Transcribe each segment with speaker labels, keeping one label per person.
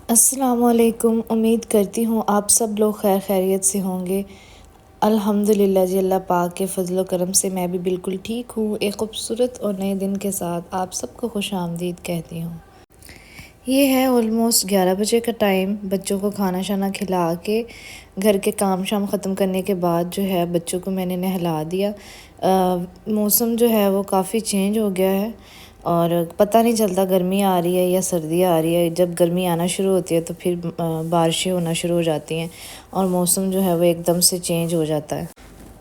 Speaker 1: السلام علیکم۔ امید کرتی ہوں آپ سب لوگ خیر خیریت سے ہوں گے۔ الحمدللہ جی، اللہ پاک کے فضل و کرم سے میں بھی بالکل ٹھیک ہوں۔ ایک خوبصورت اور نئے دن کے ساتھ آپ سب کو خوش آمدید کہتی ہوں۔ یہ ہے آلموسٹ 11 بجے کا ٹائم۔ بچوں کو کھانا شانا کھلا کے گھر کے کام شام ختم کرنے کے بعد جو ہے بچوں کو میں نے نہلا دیا۔ موسم جو ہے وہ کافی چینج ہو گیا ہے اور پتہ نہیں چلتا گرمی آ رہی ہے یا سردی آ رہی ہے۔ جب گرمی آنا شروع ہوتی ہے تو پھر بارشیں ہونا شروع ہو جاتی ہیں اور موسم جو ہے وہ ایک دم سے چینج ہو جاتا ہے۔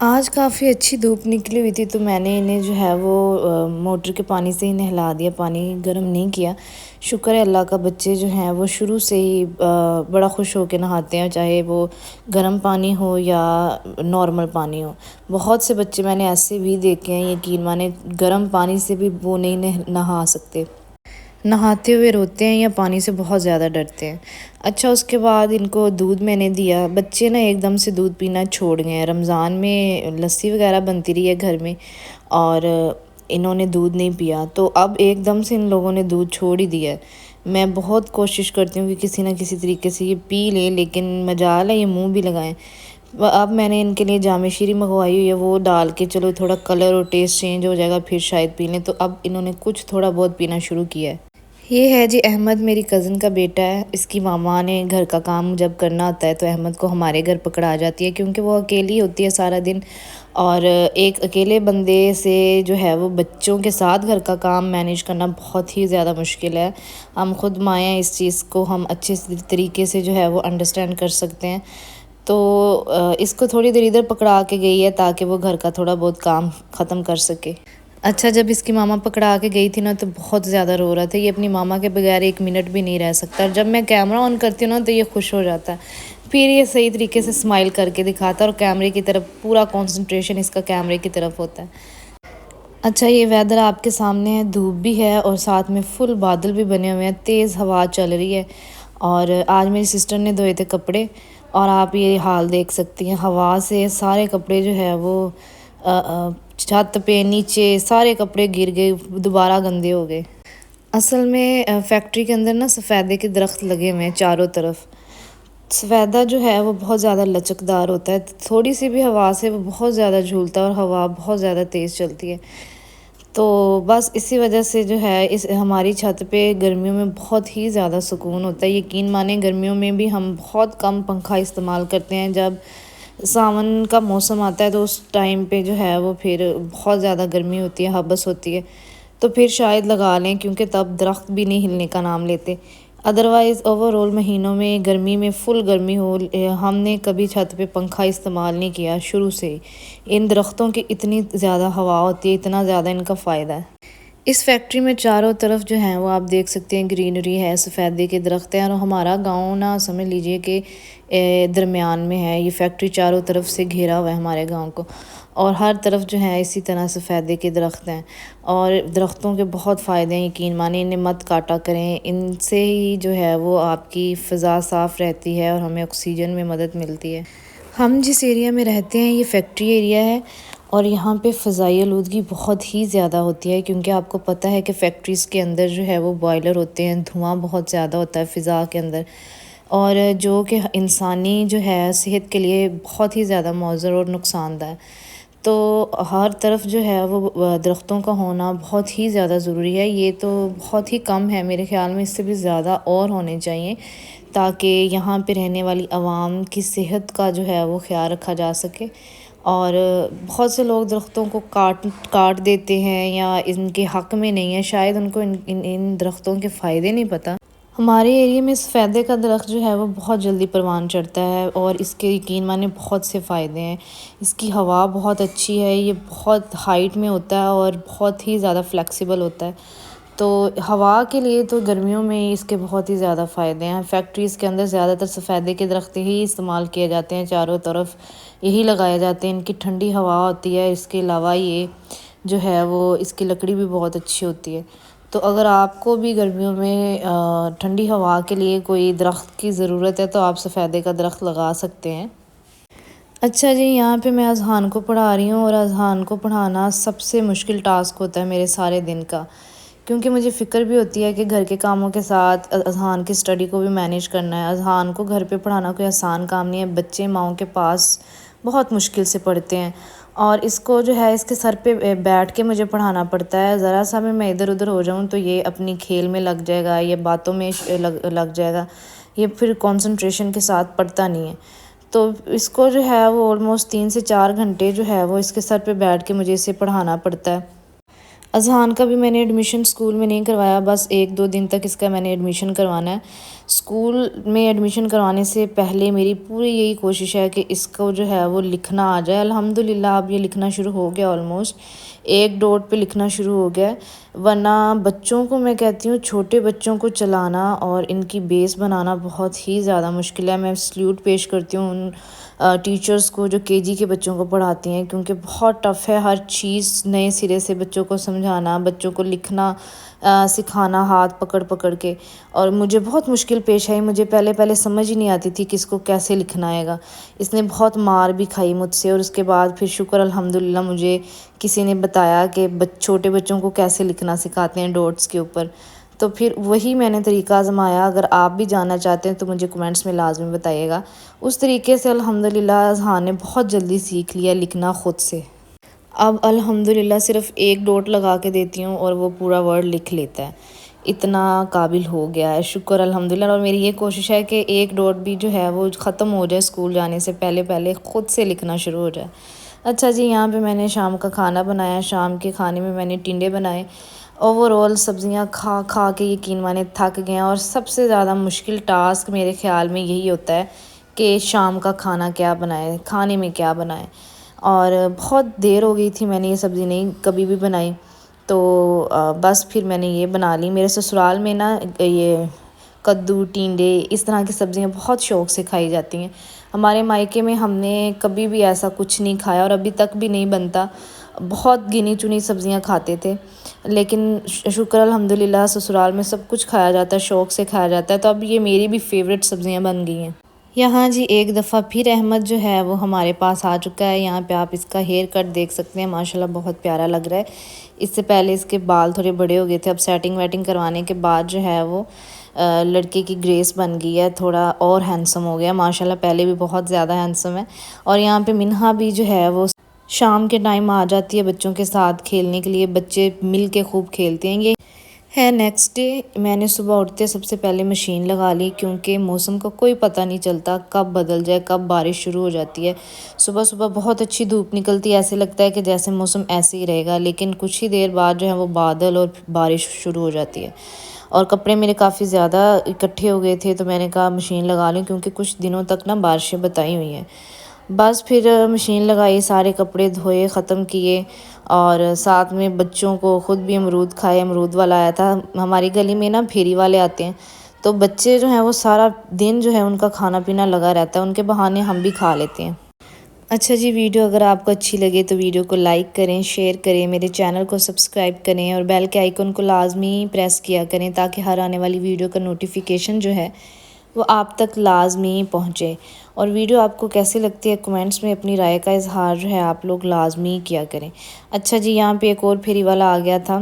Speaker 1: آج کافی اچھی دھوپ نکلی ہوئی تھی تو میں نے انہیں جو ہے وہ موٹر کے پانی سے ہی نہلا دیا، پانی گرم نہیں کیا۔ شکر ہے اللہ کا، بچے جو ہیں وہ شروع سے ہی بڑا خوش ہو کے نہاتے ہیں، چاہے وہ گرم پانی ہو یا نارمل پانی ہو۔ بہت سے بچے میں نے ایسے بھی دیکھے ہیں، یقین مانے گرم پانی سے بھی وہ نہیں نہا سکتے، نہاتے ہوئے روتے ہیں یا پانی سے بہت زیادہ ڈرتے ہیں۔ اچھا، اس کے بعد ان کو دودھ میں نے دیا۔ بچے نا ایک دم سے دودھ پینا چھوڑ گئے ہیں۔ رمضان میں لسی وغیرہ بنتی رہی ہے گھر میں اور انہوں نے دودھ نہیں پیا، تو اب ایک دم سے ان لوگوں نے دودھ چھوڑ ہی دیا ہے۔ میں بہت کوشش کرتی ہوں کہ کسی نہ کسی طریقے سے یہ پی لیں، لیکن مجال ہے یہ منہ بھی لگائیں۔ اب میں نے ان کے لیے جامع شیریں منگوائی ہوئی ہے، وہ ڈال کے چلو تھوڑا کلر اور ٹیسٹ چینج ہو جائے گا پھر شاید پی لیں، تو اب انہوں نے کچھ تھوڑا بہت پینا شروع کیا ہے۔ یہ ہے جی احمد، میری کزن کا بیٹا ہے۔ اس کی ماما نے گھر کا کام جب کرنا ہوتا ہے تو احمد کو ہمارے گھر پکڑا جاتی ہے، کیونکہ وہ اکیلی ہوتی ہے سارا دن، اور ایک اکیلے بندے سے جو ہے وہ بچوں کے ساتھ گھر کا کام مینیج کرنا بہت ہی زیادہ مشکل ہے۔ ہم خود مائیں ہیں، اس چیز کو ہم اچھے طریقے سے جو ہے وہ انڈرسٹینڈ کر سکتے ہیں۔ تو اس کو تھوڑی دیر ادھر پکڑا کے گئی ہے تاکہ وہ گھر کا تھوڑا بہت کام ختم کر سکے۔ اچھا، جب اس کی ماما پکڑا کے گئی تھی نا تو بہت زیادہ رو رہا تھا۔ یہ اپنی ماما کے بغیر ایک منٹ بھی نہیں رہ سکتا، اور جب میں کیمرہ آن کرتی ہوں نا تو یہ خوش ہو جاتا ہے، پھر یہ صحیح طریقے سے اسمائل کر کے دکھاتا ہے اور کیمرے کی طرف پورا کنسنٹریشن اس کا کیمرے کی طرف ہوتا ہے۔ اچھا، یہ ویدر آپ کے سامنے ہے، دھوپ بھی ہے اور ساتھ میں فل بادل بھی بنے ہوئے ہیں، تیز ہوا چل رہی ہے، اور آج میری سسٹر نے دھوئے تھے کپڑے اور آپ یہ حال دیکھ سکتی ہیں، ہوا سے سارے کپڑے جو ہے وہ چھت پہ نیچے سارے کپڑے گر گئے، دوبارہ گندے ہو گئے۔ اصل میں فیکٹری کے اندر نا سفیدے کے درخت لگے ہوئے ہیں چاروں طرف۔ سفیدہ جو ہے وہ بہت زیادہ لچکدار ہوتا ہے، تھوڑی سی بھی ہوا سے وہ بہت زیادہ جھولتا ہے اور ہوا بہت زیادہ تیز چلتی ہے، تو بس اسی وجہ سے جو ہے ہماری چھت پہ گرمیوں میں بہت ہی زیادہ سکون ہوتا ہے۔ یقین مانیں گرمیوں میں بھی ہم بہت کم پنکھا استعمال کرتے ہیں، جب ساون کا موسم آتا ہے تو اس ٹائم پہ جو ہے وہ پھر بہت زیادہ گرمی ہوتی ہے، ہبس ہوتی ہے، تو پھر شاید لگا لیں، کیونکہ تب درخت بھی نہیں ہلنے کا نام لیتے۔ ادروائز اوور آل مہینوں میں گرمی میں فل گرمی ہو، ہم نے کبھی چھت پہ پنکھا استعمال نہیں کیا شروع سے ہی۔ ان درختوں کی اتنی زیادہ ہوا ہوتی ہے، اتنا زیادہ ان کا فائدہ ہے۔ اس فیکٹری میں چاروں طرف جو ہیں وہ آپ دیکھ سکتے ہیں گرینری ہے، سفیدے کے درخت ہیں، اور ہمارا گاؤں نا سمجھ لیجئے کہ درمیان میں ہے۔ یہ فیکٹری چاروں طرف سے گھیرا ہوا ہے ہمارے گاؤں کو، اور ہر طرف جو ہے اسی طرح سفیدے کے درخت ہیں، اور درختوں کے بہت فائدے ہیں، یقین مانیں انہیں مت کاٹا کریں، ان سے ہی جو ہے وہ آپ کی فضا صاف رہتی ہے اور ہمیں آکسیجن میں مدد ملتی ہے۔ ہم جس ایریا میں رہتے ہیں یہ فیکٹری ایریا ہے، اور یہاں پہ فضائی آلودگی بہت ہی زیادہ ہوتی ہے، کیونکہ آپ کو پتہ ہے کہ فیکٹریز کے اندر جو ہے وہ بوائلر ہوتے ہیں، دھواں بہت زیادہ ہوتا ہے فضا کے اندر، اور جو کہ انسانی جو ہے صحت کے لیے بہت ہی زیادہ مضر اور نقصان دہ ہے۔ تو ہر طرف جو ہے وہ درختوں کا ہونا بہت ہی زیادہ ضروری ہے۔ یہ تو بہت ہی کم ہے، میرے خیال میں اس سے بھی زیادہ اور ہونے چاہیے، تاکہ یہاں پہ رہنے والی عوام کی صحت کا جو ہے وہ خیال رکھا جا سکے۔ اور بہت سے لوگ درختوں کو کاٹ دیتے ہیں یا ان کے حق میں نہیں ہے، شاید ان کو ان درختوں کے فائدے نہیں پتہ۔ ہمارے ایریے میں سفیدے کا درخت جو ہے وہ بہت جلدی پروان چڑھتا ہے، اور اس کے یقین مانے بہت سے فائدے ہیں۔ اس کی ہوا بہت اچھی ہے، یہ بہت ہائٹ میں ہوتا ہے اور بہت ہی زیادہ فلیکسیبل ہوتا ہے، تو ہوا کے لیے تو گرمیوں میں اس کے بہت ہی زیادہ فائدے ہیں۔ فیکٹریز کے اندر زیادہ تر سفیدے کے درخت ہی استعمال کیے جاتے ہیں، چاروں طرف یہی لگائے جاتے ہیں، ان کی ٹھنڈی ہوا ہوتی ہے۔ اس کے علاوہ یہ جو ہے وہ اس کی لکڑی بھی بہت اچھی ہوتی ہے، تو اگر آپ کو بھی گرمیوں میں ٹھنڈی ہوا کے لیے کوئی درخت کی ضرورت ہے تو آپ سفیدے کا درخت لگا سکتے ہیں۔ اچھا جی، یہاں پہ میں اذہان کو پڑھا رہی ہوں، اور اذہان کو پڑھانا سب سے مشکل ٹاسک ہوتا ہے میرے سارے دن کا، کیونکہ مجھے فکر بھی ہوتی ہے کہ گھر کے کاموں کے ساتھ اذہان کی اسٹڈی کو بھی مینیج کرنا ہے۔ اذہان کو گھر پہ پڑھانا کوئی آسان کام نہیں ہے، بچے ماؤں کے پاس بہت مشکل سے پڑھتے ہیں، اور اس کو جو ہے اس کے سر پہ بیٹھ کے مجھے پڑھانا پڑتا ہے۔ ذرا سا میں ادھر ادھر ہو جاؤں تو یہ اپنی کھیل میں لگ جائے گا، یہ باتوں میں لگ جائے گا، یہ پھر کنسنٹریشن کے ساتھ پڑھتا نہیں ہے۔ تو اس کو جو ہے وہ آلموسٹ 3 سے 4 گھنٹے جو ہے وہ اس کے سر پہ بیٹھ کے مجھے اسے پڑھانا پڑتا ہے۔ اذہان کا بھی میں نے ایڈمیشن اسکول میں نہیں کروایا، بس 1-2 دن تک اس کا میں نے ایڈمیشن کروانا ہے۔ اسکول میں ایڈمیشن کروانے سے پہلے میری پوری یہی کوشش ہے کہ اس کو جو ہے وہ لکھنا آ جائے۔ الحمدللہ اب یہ لکھنا شروع ہو گیا، آلموسٹ 1 ڈاٹ پہ لکھنا شروع ہو گیا ہے۔ ورنہ بچوں کو میں کہتی ہوں، چھوٹے بچوں کو چلانا اور ان کی بیس بنانا بہت ہی زیادہ مشکل ہے۔ میں سلیوٹ پیش کرتی ہوں ان ٹیچرز کو جو KG کے بچوں کو پڑھاتی ہیں، کیونکہ بہت ٹف ہے ہر چیز نئے سرے سے بچوں کو سمجھانا، بچوں کو لکھنا سکھانا ہاتھ پکڑ پکڑ کے۔ اور مجھے بہت مشکل پیش آئی، مجھے پہلے سمجھ ہی نہیں آتی تھی کہ اس کو کیسے لکھنا آئے گا۔ اس نے بہت مار بھی کھائی مجھ سے، اور اس کے بعد پھر شکر الحمدللہ مجھے کسی نے بتایا کہ چھوٹے بچوں کو کیسے لکھنا سکھاتے ہیں ڈاٹس کے اوپر، تو پھر وہی میں نے طریقہ آزمایا۔ اگر آپ بھی جاننا چاہتے ہیں تو مجھے کمنٹس میں لازمی بتائیے گا۔ اس طریقے سے الحمدللہ اذہان نے بہت جلدی سیکھ لیا لکھنا خود سے۔ اب الحمدللہ صرف 1 ڈاٹ لگا کے دیتی ہوں اور وہ پورا ورڈ لکھ لیتا ہے، اتنا قابل ہو گیا ہے، شکر الحمدللہ۔ اور میری یہ کوشش ہے کہ 1 ڈاٹ بھی جو ہے وہ ختم ہو جائے، اسکول جانے سے پہلے خود سے لکھنا شروع ہو جائے۔ اچھا جی، یہاں پہ میں نے شام کا کھانا بنایا۔ شام کے کھانے میں میں نے ٹنڈے بنائے۔ اوورآل سبزیاں کھا کے یقین مانے تھک گئے ہیں، اور سب سے زیادہ مشکل ٹاسک میرے خیال میں یہی ہوتا ہے کہ شام کا کھانا کیا بنائے، کھانے میں کیا بنائے۔ اور بہت دیر ہو گئی تھی، میں نے یہ سبزی نہیں کبھی بھی بنائی، تو بس پھر میں نے یہ بنا لی۔ میرے سسرال میں نا یہ کدو، ٹینڈے اس طرح کی سبزیاں بہت شوق سے کھائی جاتی ہیں۔ ہمارے مائکے میں ہم نے کبھی بھی ایسا کچھ نہیں کھایا، اور ابھی تک بھی نہیں بنتا۔ بہت گنی چنی سبزیاں کھاتے تھے، لیکن شکر الحمدللہ سسرال میں سب کچھ کھایا جاتا ہے، شوق سے کھایا جاتا ہے، تو اب یہ میری بھی فیوریٹ سبزیاں بن گئی ہیں۔ یہاں جی ایک دفعہ پھر احمد جو ہے وہ ہمارے پاس آ چکا ہے۔ یہاں پہ آپ اس کا ہیئر کٹ دیکھ سکتے ہیں، ماشاءاللہ بہت پیارا لگ رہا ہے۔ اس سے پہلے اس کے بال تھوڑے بڑے ہو گئے تھے، اب سیٹنگ ویٹنگ کروانے کے بعد جو ہے وہ لڑکے کی گریس بن گئی ہے، تھوڑا اور ہینڈسم ہو گیا ماشاءاللہ، پہلے بھی بہت زیادہ ہینڈسم ہے۔ اور یہاں پہ منہا بھی جو ہے وہ شام کے ٹائم آ جاتی ہے بچوں کے ساتھ کھیلنے کے لیے، بچے مل کے خوب کھیلتے ہیں۔ یہ ہے نیکسٹ ڈے، میں نے صبح اٹھتے سب سے پہلے مشین لگا لی، کیونکہ موسم کا کوئی پتہ نہیں چلتا کب بدل جائے، کب بارش شروع ہو جاتی ہے۔ صبح صبح بہت اچھی دھوپ نکلتی ہے، ایسے لگتا ہے کہ جیسے موسم ایسے ہی رہے گا، لیکن کچھ ہی دیر بعد جو ہے وہ بادل اور بارش شروع ہو جاتی ہے۔ اور کپڑے میرے کافی زیادہ اکٹھے ہو گئے تھے، تو میں نے کہا مشین لگا لوں، کیونکہ کچھ دنوں تک نا بارشیں بتائی ہوئی ہیں۔ بس پھر مشین لگائی، سارے کپڑے دھوئے، ختم کیے، اور ساتھ میں بچوں کو خود بھی امرود کھائے۔ امرود والا آیا تھا، ہماری گلی میں نا پھیری والے آتے ہیں، تو بچے جو ہیں وہ سارا دن جو ہے ان کا کھانا پینا لگا رہتا ہے، ان کے بہانے ہم بھی کھا لیتے ہیں۔ اچھا جی، ویڈیو اگر آپ کو اچھی لگے تو ویڈیو کو لائک کریں، شیئر کریں، میرے چینل کو سبسکرائب کریں، اور بیل کے آئیکن کو لازمی پریس کیا کریں، تاکہ ہر آنے والی ویڈیو کا نوٹیفیکیشن جو ہے وہ آپ تک لازمی پہنچے۔ اور ویڈیو آپ کو کیسے لگتی ہے کمنٹس میں اپنی رائے کا اظہار جو ہے آپ لوگ لازمی کیا کریں۔ اچھا جی، یہاں پہ ایک اور پھیری والا آ گیا تھا،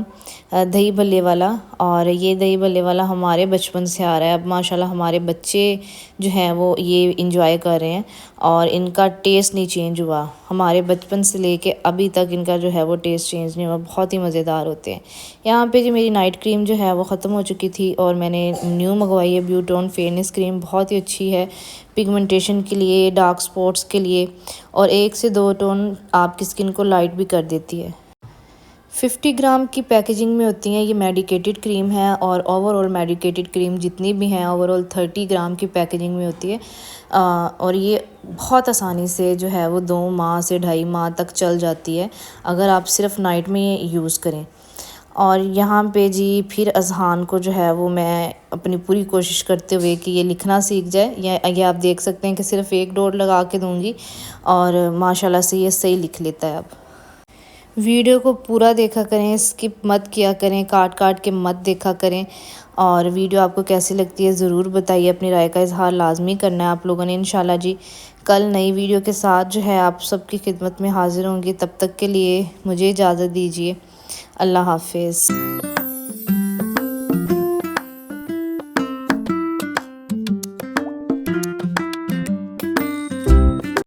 Speaker 1: دہی بھلے والا، اور یہ دہی بھلے والا ہمارے بچپن سے آ رہا ہے۔ اب ماشاءاللہ ہمارے بچے جو ہیں وہ یہ انجوائے کر رہے ہیں، اور ان کا ٹیسٹ نہیں چینج ہوا، ہمارے بچپن سے لے کے ابھی تک ان کا جو ہے وہ ٹیسٹ چینج نہیں ہوا، بہت ہی مزیدار ہوتے ہیں۔ یہاں پہ جو میری نائٹ کریم جو ہے وہ ختم ہو چکی تھی، اور میں نے نیو منگوائی ہے بیوٹون فیئرنیس کریم، بہت ہی اچھی ہے پگمنٹیشن کے لیے، ڈارک سپاٹس کے لیے، اور 1 سے 2 ٹون آپ کی سکن کو لائٹ بھی کر دیتی ہے۔ 50 گرام کی پیکیجنگ میں ہوتی ہیں، یہ میڈیکیٹڈ کریم ہے، اور اوورآل میڈیکیٹڈ کریم جتنی بھی ہیں اوورآل 30 گرام کی پیکیجنگ میں ہوتی ہے، اور یہ بہت آسانی سے جو ہے وہ 2 ماہ سے 2.5 ماہ تک چل جاتی ہے، اگر آپ صرف نائٹ میں یوز کریں۔ اور یہاں پہ جی پھر اذہان کو جو ہے وہ میں اپنی پوری کوشش کرتے ہوئے کہ یہ لکھنا سیکھ جائے، یہ آپ دیکھ سکتے ہیں کہ صرف 1 ڈاٹ لگا کے دوں گی، اور ماشاءاللہ سے یہ صحیح لکھ لیتا ہے۔ اب ویڈیو کو پورا دیکھا کریں، اسکپ مت کیا کریں، کاٹ کے مت دیکھا کریں، اور ویڈیو آپ کو کیسی لگتی ہے ضرور بتائیے، اپنی رائے کا اظہار لازمی کرنا ہے آپ لوگوں نے۔ انشاءاللہ جی کل نئی ویڈیو کے ساتھ جو ہے آپ سب کی خدمت میں حاضر ہوں گی، تب تک کے لیے مجھے اجازت دیجیے، اللہ حافظ۔